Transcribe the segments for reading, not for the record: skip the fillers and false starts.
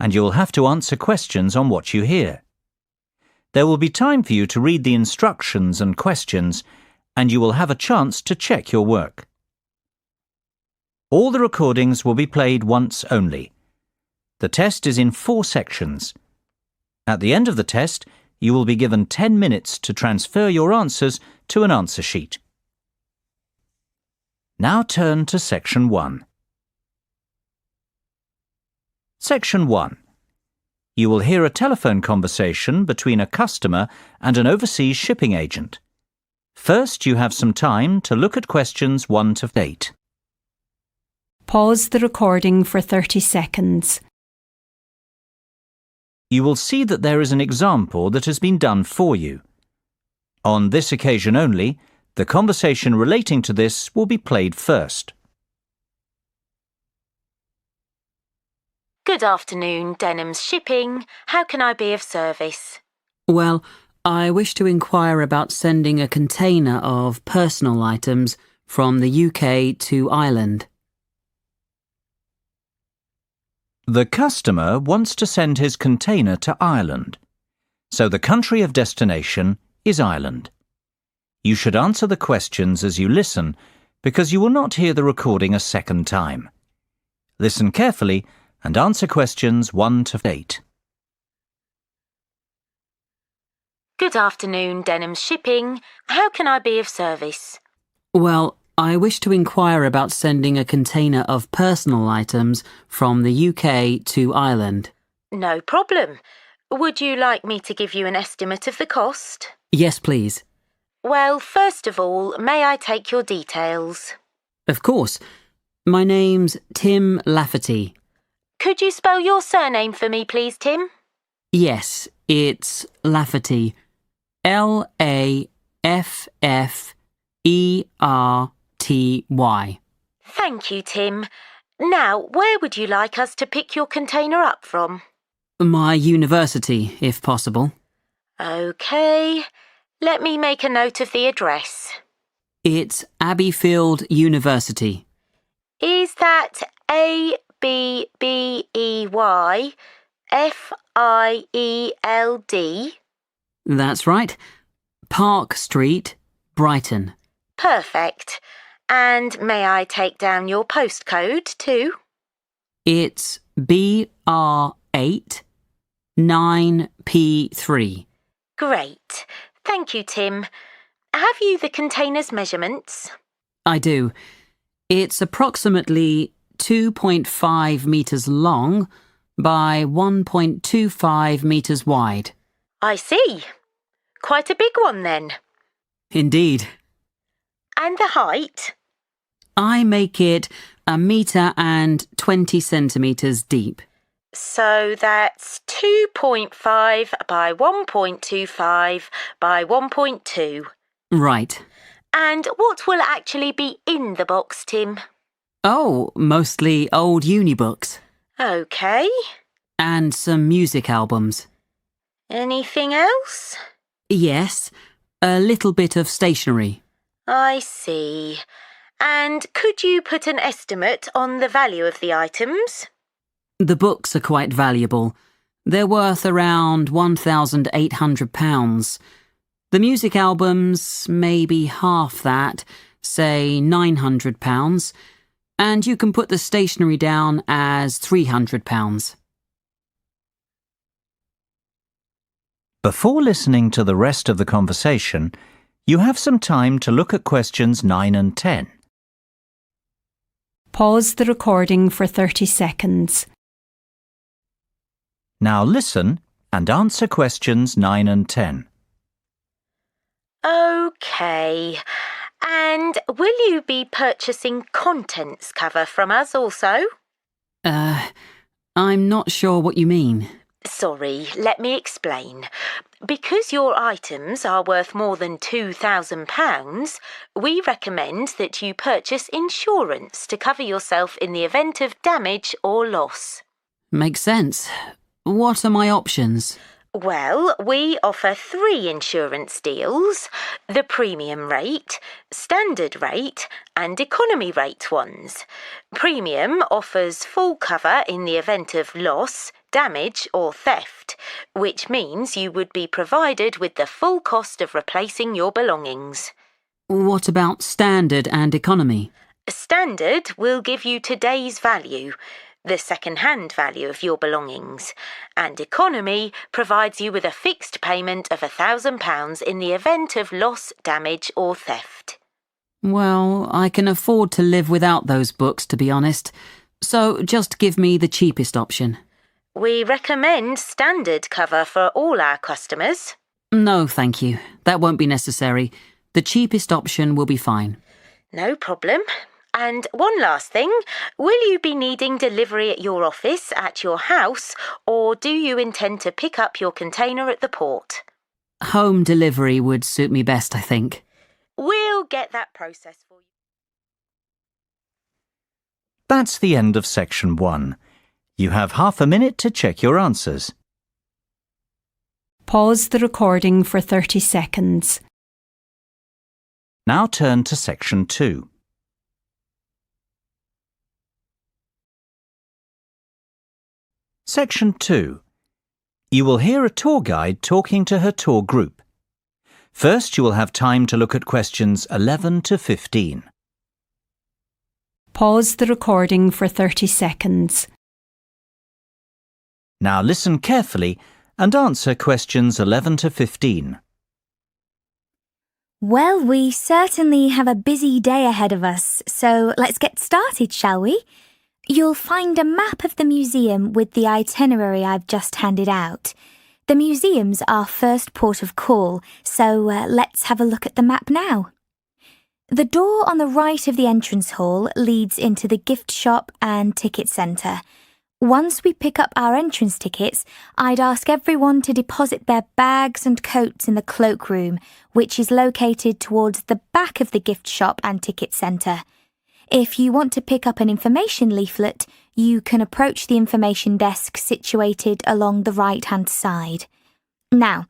and you will have to answer questions on what you hear. There will be time for you to read the instructions and questions, and you will have a chance to check your work. All the recordings will be played once only. The test is in 4 sections. At the end of the test, you will be given 10 minutes to transfer your answers to an answer sheet. Now turn to Section 1. Section 1. You will hear a telephone conversation between a customer and an overseas shipping agent. First, you have some time to look at questions 1 to 8. Pause the recording for 30 seconds. You will see that there is an example that has been done for you. On this occasion only, the conversation relating to this will be played first. Good afternoon, Denham's Shipping. How can I be of service? Well, I wish to inquire about sending a container of personal items from the UK to Ireland. The customer wants to send his container to Ireland, so the country of destination is Ireland. You should answer the questions as you listen, because you will not hear the recording a second time. Listen carefully and answer questions 1 to 8. Good afternoon, Denham's Shipping. How can I be of service? Well, I wish to inquire about sending a container of personal items from the UK to Ireland. No problem. Would you like me to give you an estimate of the cost? Yes, please. Well, first of all, may I take your details? Of course. My name's Tim Lafferty. Could you spell your surname for me, please, Tim? Yes, it's Lafferty. L-A-F-F-E-R-T-Y. Thank you, Tim. Now, where would you like us to pick your container up from? My university, if possible. OK. Let me make a note of the address. It's Abbeyfield University. Is that Abbeyfield? That's right. Park Street, Brighton. Perfect. And may I take down your postcode too? It's BR8 9P3. Great. Thank you, Tim. Have you the container's measurements? I do. It's approximately 2.5 metres long by 1.25 metres wide. I see. Quite a big one then. Indeed. And the height? I make it 1 metre and 20 centimetres deep. So that's 2.5 by 1.25 by 1.2. Right. And what will actually be in the box, Tim? Oh, mostly old uni books. OK. And some music albums. Anything else? Yes, a little bit of stationery. I see. And could you put an estimate on the value of the items? The books are quite valuable. They're worth around £1,800. The music albums, maybe half that, say £900. And you can put the stationery down as £300. Before listening to the rest of the conversation, you have some time to look at questions 9 and 10. Pause the recording for 30 seconds. Now listen and answer questions 9 and 10. OK. And will you be purchasing contents cover from us also? I'm not sure what you mean. Sorry, let me explain. Because your items are worth more than £2,000, we recommend that you purchase insurance to cover yourself in the event of damage or loss. Makes sense. What are my options? Well, we offer 3 insurance deals: the premium rate, standard rate, and economy rate ones. Premium offers full cover in the event of loss, damage, or theft, which means you would be provided with the full cost of replacing your belongings. What about standard and economy? Standard will give you today's value, the second-hand value of your belongings, and economy provides you with a fixed payment of £1,000 in the event of loss, damage, or theft. Well, I can afford to live without those books, to be honest. So just give me the cheapest option. We recommend standard cover for all our customers. No, thank you. That won't be necessary. The cheapest option will be fine. No problem. And one last thing, will you be needing delivery at your office, at your house, or do you intend to pick up your container at the port? Home delivery would suit me best, I think. We'll get that process for you. That's the end of section 1. You have half a minute to check your answers. Pause the recording for 30 seconds. Now turn to section 2. Section 2. You will hear a tour guide talking to her tour group. First, you will have time to look at questions 11 to 15. Pause the recording for 30 seconds. Now listen carefully and answer questions 11 to 15. Well, we certainly have a busy day ahead of us, so let's get started, shall we? You'll find a map of the museum with the itinerary I've just handed out. The museum's our first port of call, so let's have a look at the map now. The door on the right of the entrance hall leads into the gift shop and ticket centre. Once we pick up our entrance tickets, I'd ask everyone to deposit their bags and coats in the cloakroom, which is located towards the back of the gift shop and ticket centre. If you want to pick up an information leaflet, you can approach the information desk situated along the right-hand side. Now,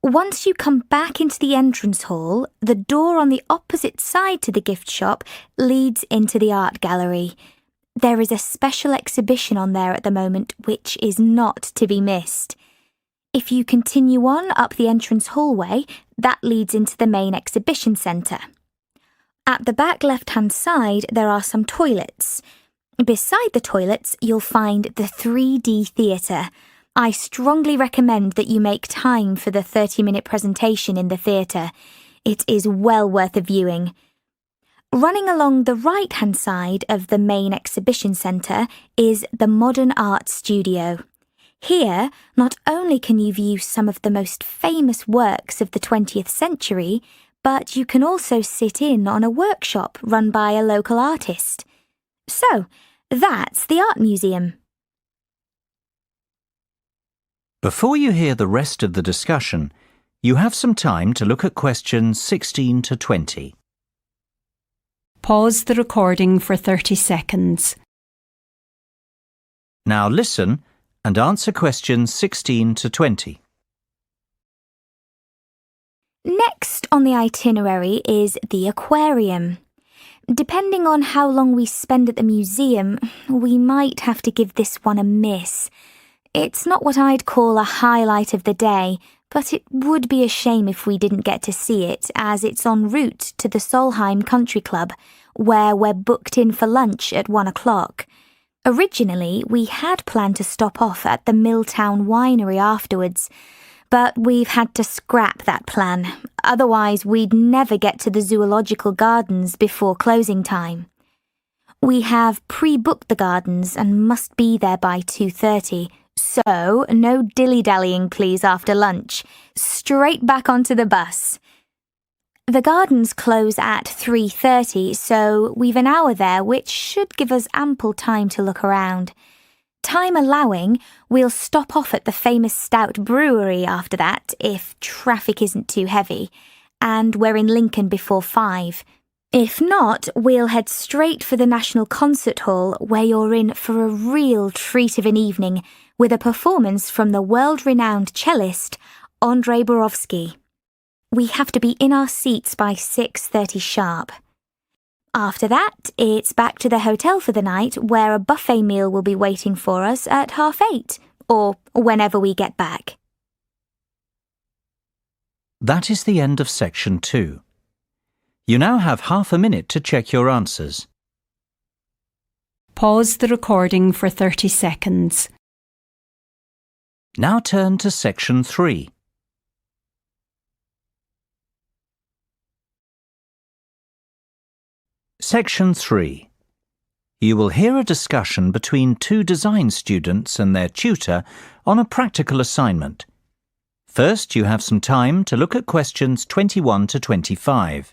once you come back into the entrance hall, the door on the opposite side to the gift shop leads into the art gallery. There is a special exhibition on there at the moment which is not to be missed. If you continue on up the entrance hallway, that leads into the main exhibition centre. At the back left-hand side, there are some toilets. Beside the toilets, you'll find the 3D theatre. I strongly recommend that you make time for the 30-minute presentation in the theatre. It is well worth a viewing. Running along the right-hand side of the main exhibition centre is the Modern Art Studio. Here, not only can you view some of the most famous works of the 20th century, but you can also sit in on a workshop run by a local artist. So, that's the art museum. Before you hear the rest of the discussion, you have some time to look at questions 16 to 20. Pause the recording for 30 seconds. Now listen and answer questions 16 to 20. Next on the itinerary is the aquarium. Depending on how long we spend at the museum, we might have to give this one a miss. It's not what I'd call a highlight of the day, but it would be a shame if we didn't get to see it, as it's en route to the Solheim Country Club, where we're booked in for lunch at 1 o'clock. Originally, we had planned to stop off at the Milltown Winery afterwards, but we've had to scrap that plan, otherwise we'd never get to the zoological gardens before closing time. We have pre-booked the gardens and must be there by 2:30, so no dilly-dallying please after lunch. Straight back onto the bus. The gardens close at 3:30, so we've an hour there, which should give us ample time to look around. Time allowing, we'll stop off at the famous Stout Brewery after that, if traffic isn't too heavy, and we're in Lincoln before 5. If not, we'll head straight for the National Concert Hall, where you're in for a real treat of an evening, with a performance from the world-renowned cellist Andrei Borovsky. We have to be in our seats by 6:30 sharp. After that, it's back to the hotel for the night, where a buffet meal will be waiting for us at 8:30, or whenever we get back. That is the end of section 2. You now have half a minute to check your answers. Pause the recording for 30 seconds. Now turn to section 3. Section 3. You will hear a discussion between two design students and their tutor on a practical assignment. First, you have some time to look at questions 21 to 25.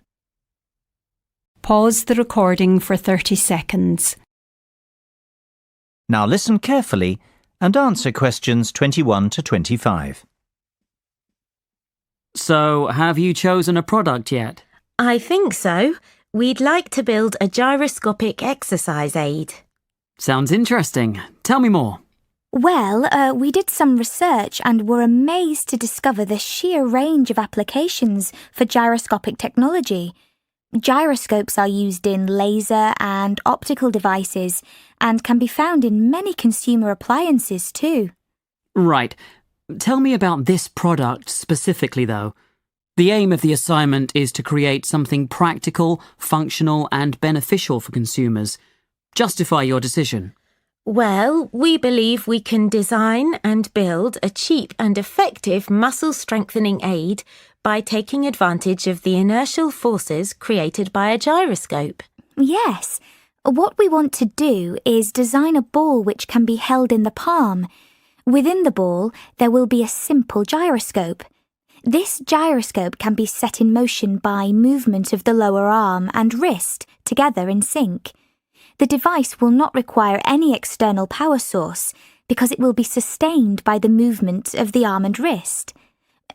Pause the recording for 30 seconds. Now listen carefully and answer questions 21 to 25. So, have you chosen a product yet? I think so. We'd like to build a gyroscopic exercise aid. Sounds interesting. Tell me more. Well, we did some research and were amazed to discover the sheer range of applications for gyroscopic technology. Gyroscopes are used in laser and optical devices and can be found in many consumer appliances too. Right. Tell me about this product specifically, though. The aim of the assignment is to create something practical, functional, and beneficial for consumers. Justify your decision. Well, we believe we can design and build a cheap and effective muscle strengthening aid by taking advantage of the inertial forces created by a gyroscope. Yes. What we want to do is design a ball which can be held in the palm. Within the ball, there will be a simple gyroscope. This gyroscope can be set in motion by movement of the lower arm and wrist together in sync. The device will not require any external power source because it will be sustained by the movement of the arm and wrist.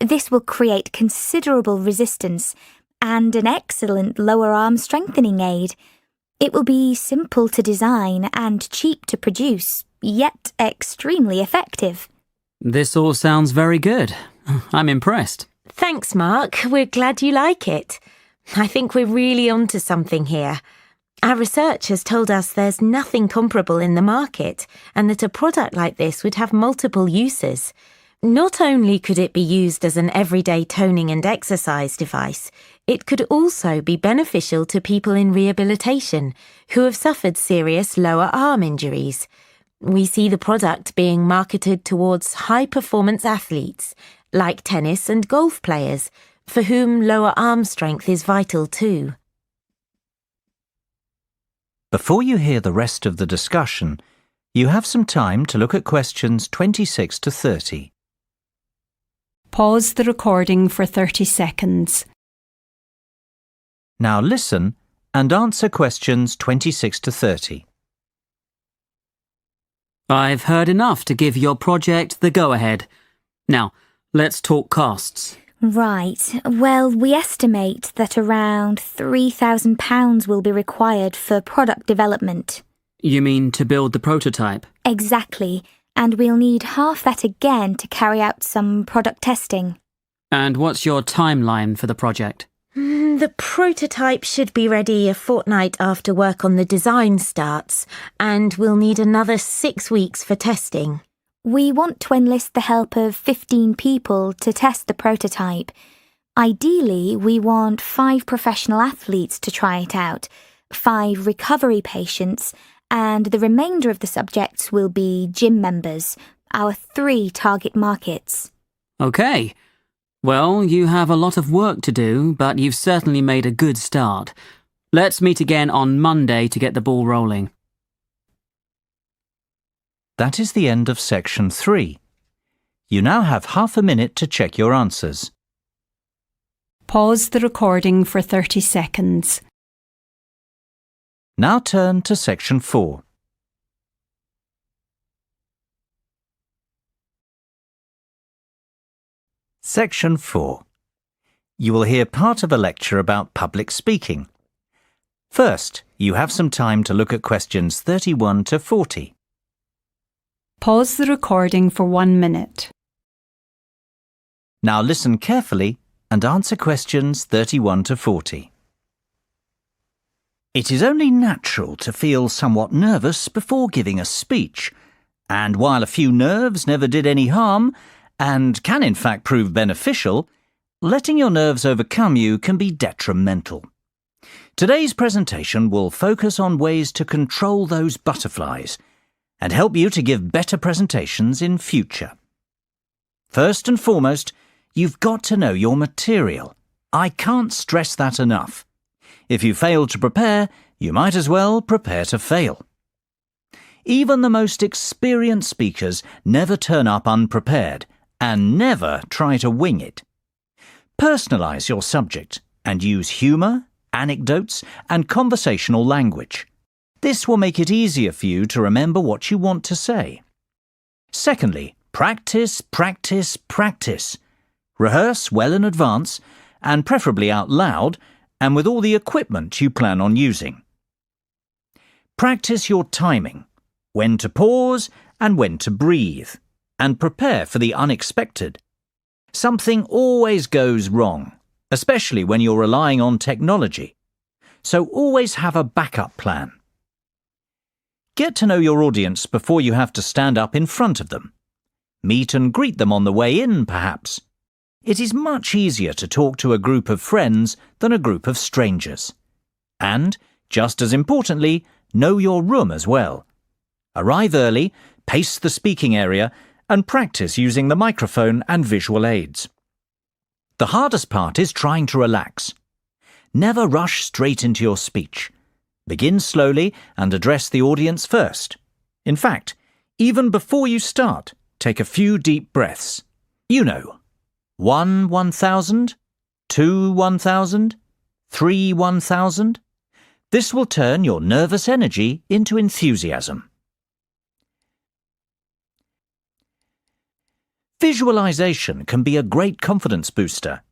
This will create considerable resistance and an excellent lower arm strengthening aid. It will be simple to design and cheap to produce, yet extremely effective. This all sounds very good. I'm impressed. Thanks, Mark. We're glad you like it. I think we're really onto something here. Our research has told us there's nothing comparable in the market and that a product like this would have multiple uses. Not only could it be used as an everyday toning and exercise device, it could also be beneficial to people in rehabilitation who have suffered serious lower arm injuries. We see the product being marketed towards high-performance athletes, like tennis and golf players, for whom lower arm strength is vital too. Before you hear the rest of the discussion, you have some time to look at questions 26 to 30. Pause the recording for 30 seconds. Now listen and answer questions 26 to 30. I've heard enough to give your project the go-ahead. Now, let's talk costs. Right. Well, we estimate that around £3,000 will be required for product development. You mean to build the prototype? Exactly. And we'll need half that again to carry out some product testing. And what's your timeline for the project? The prototype should be ready a fortnight after work on the design starts, and we'll need another 6 weeks for testing. We want to enlist the help of 15 people to test the prototype. Ideally, we want 5 professional athletes to try it out, 5 recovery patients, and the remainder of the subjects will be gym members, our 3 target markets. Okay. Well, you have a lot of work to do, but you've certainly made a good start. Let's meet again on Monday to get the ball rolling. That is the end of section 3. You now have half a minute to check your answers. Pause the recording for 30 seconds. Now turn to section 4. Section 4. You will hear part of a lecture about public speaking. First, you have some time to look at questions 31 to 40. Pause the recording for 1 minute. Now listen carefully and answer questions 31 to 40. It is only natural to feel somewhat nervous before giving a speech, and while a few nerves never did any harm, and can in fact prove beneficial, letting your nerves overcome you can be detrimental. Today's presentation will focus on ways to control those butterflies and help you to give better presentations in future. First and foremost, you've got to know your material. I can't stress that enough. If you fail to prepare, you might as well prepare to fail. Even the most experienced speakers never turn up unprepared and never try to wing it. Personalize your subject and use humour, anecdotes, and conversational language. This will make it easier for you to remember what you want to say. Secondly, practice, practice, practice. Rehearse well in advance, and preferably out loud, and with all the equipment you plan on using. Practice your timing, when to pause and when to breathe, and prepare for the unexpected. Something always goes wrong, especially when you're relying on technology, so always have a backup plan. Get to know your audience before you have to stand up in front of them. Meet and greet them on the way in, perhaps. It is much easier to talk to a group of friends than a group of strangers. And, just as importantly, know your room as well. Arrive early, pace the speaking area, and practice using the microphone and visual aids. The hardest part is trying to relax. Never rush straight into your speech. Begin slowly and address the audience first. In fact, even before you start, take a few deep breaths. 1 1,000, 2 1,000, 3 1,000. This will turn your nervous energy into enthusiasm. Visualization can be a great confidence booster.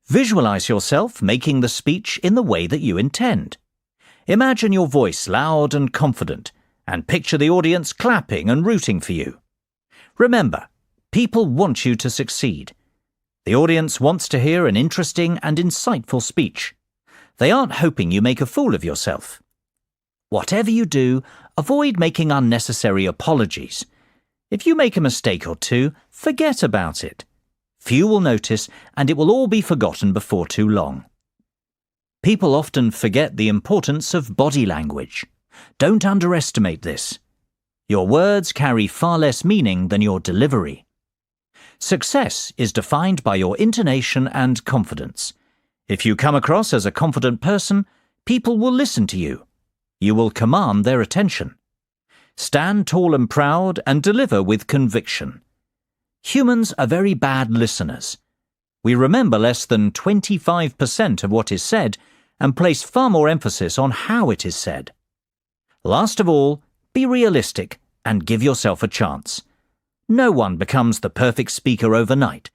Visualize yourself making the speech in the way that you intend. Imagine your voice loud and confident, and picture the audience clapping and rooting for you. Remember, people want you to succeed. The audience wants to hear an interesting and insightful speech. They aren't hoping you make a fool of yourself. Whatever you do, avoid making unnecessary apologies. If you make a mistake or two, forget about it. Few will notice, and it will all be forgotten before too long. People often forget the importance of body language. Don't underestimate this. Your words carry far less meaning than your delivery. Success is defined by your intonation and confidence. If you come across as a confident person, people will listen to you. You will command their attention. Stand tall and proud and deliver with conviction. Humans are very bad listeners. We remember less than 25% of what is said and place far more emphasis on how it is said. Last of all, be realistic and give yourself a chance. No one becomes the perfect speaker overnight.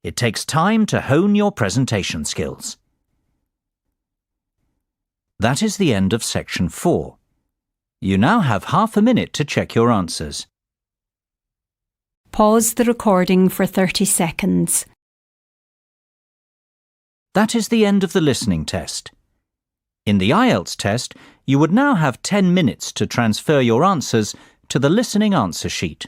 It takes time to hone your presentation skills. That is the end of section 4. You now have half a minute to check your answers. Pause the recording for 30 seconds. That is the end of the listening test. In the IELTS test, you would now have 10 minutes to transfer your answers to the listening answer sheet.